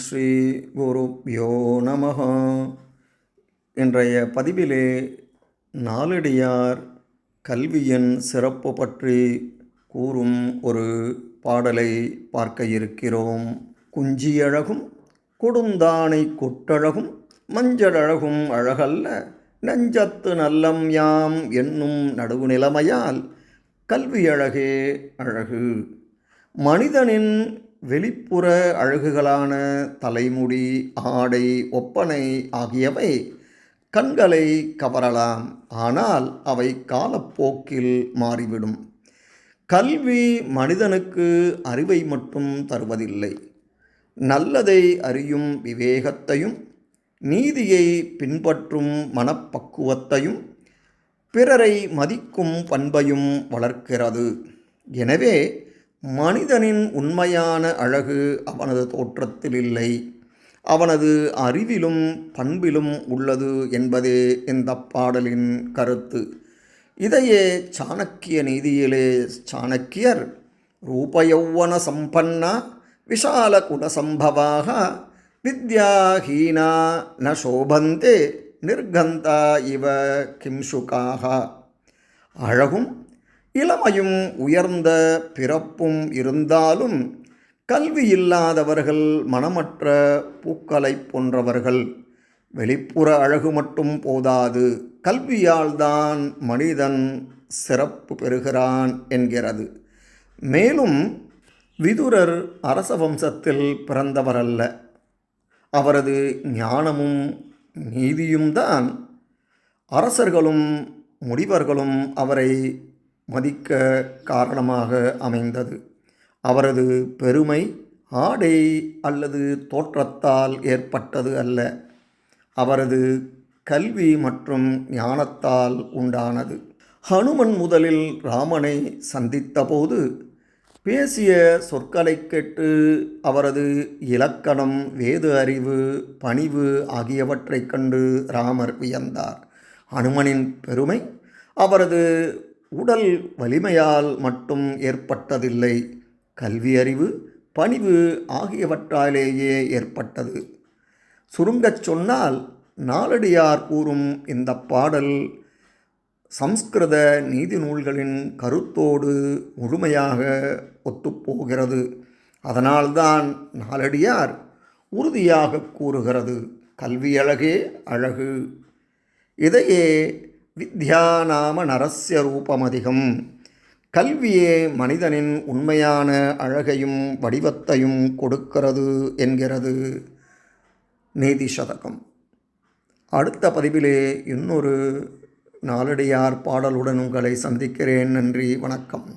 ஸ்ரீ குருப்யோ நமஹ. இன்றைய பதிவிலே நாலடியார் கல்வியின் சிறப்பு பற்றி கூறும் ஒரு பாடலை பார்க்க இருக்கிறோம். குஞ்சியழகும் கொடுந்தானை கொட்டழகும் மஞ்சழகும் அழகல்ல நெஞ்சத்து நல்லம் யாம் என்னும் நடுவு நிலைமையால் கல்வியழகே அழகு. மனிதனின் வெளிப்புற அழகுகளான தலைமுடி, ஆடை, ஒப்பனை ஆகியவை கண்களை கவரலாம். ஆனால் அவை காலப்போக்கில் மாறிவிடும். கல்வி மனிதனுக்கு அறிவை மட்டும் தருவதில்லை, நல்லதை அறியும் விவேகத்தையும், நீதியை பின்பற்றும் மனப்பக்குவத்தையும், பிறரை மதிக்கும் பண்பையும் வளர்க்கிறது. எனவே மனிதனின் உண்மையான அழகு அவனது தோற்றத்தில் இல்லை, அவனது அறிவிலும் பண்பிலும் உள்ளது என்பதே இந்த பாடலின் கருத்து. இதையே சாணக்கிய நீதியிலே சாணக்கியர் ரூபயௌவன சம்பன்னா விஷால குலசம்பவாக வித்யாஹீனா ந சோபந்தே நிர்கந்தா இவ கிம்சுகாக. அழகும் இளமையும் உயர்ந்த பிறப்பும் இருந்தாலும் கல்வி இல்லாதவர்கள் மனமற்ற பூக்களை போன்றவர்கள். வெளிப்புற அழகு மட்டும் போதாது, கல்வியால் தான் மனிதன் சிறப்பு பெறுகிறான் என்கிறது. மேலும் விதுரர் அரச வம்சத்தில் பிறந்தவரல்ல, அவரது ஞானமும் நீதியும் தான் அரசர்களும் முனிவர்களும் அவரை மதிக்க காரணமாக அமைந்தது. அவரது பெருமை ஆடை அல்லது தோற்றத்தால் ஏற்பட்டது அல்ல, அவரது கல்வி மற்றும் ஞானத்தால் உண்டானது. ஹனுமன் முதலில் ராமனை சந்தித்தபோது பேசிய சொற்களை கேட்டு அவரது இலக்கணம், வேத அறிவு, பணிவு ஆகியவற்றைக் கண்டு ராமர் வியந்தார். ஹனுமனின் பெருமை அவரது உடல் வலிமையால் மட்டும் ஏற்பட்டதில்லை, கல்வி, அறிவு, பணிவு ஆகியவற்றாலேயே ஏற்பட்டது. சுருங்கச் சொன்னால் நாலடியார் கூறும் இந்த பாடல் சம்ஸ்கிருத நீதி நூல்களின் கருத்தோடு முழுமையாக ஒத்துப்போகிறது. அதனால்தான் நாலடியார் உறுதியாக கூறுகிறது, கல்வி அழகே அழகு. இதையே வித்யா நாம நரஸ்ய ரூபமதிகம், கல்வியே மனிதனின் உண்மையான அழகையும் வடிவத்தையும் கொடுக்கிறது என்கிறது நீதி சதகம். அடுத்த பதிவிலே இன்னொரு நாலடியார் பாடலுடன் உங்களை சந்திக்கிறேன். நன்றி, வணக்கம்.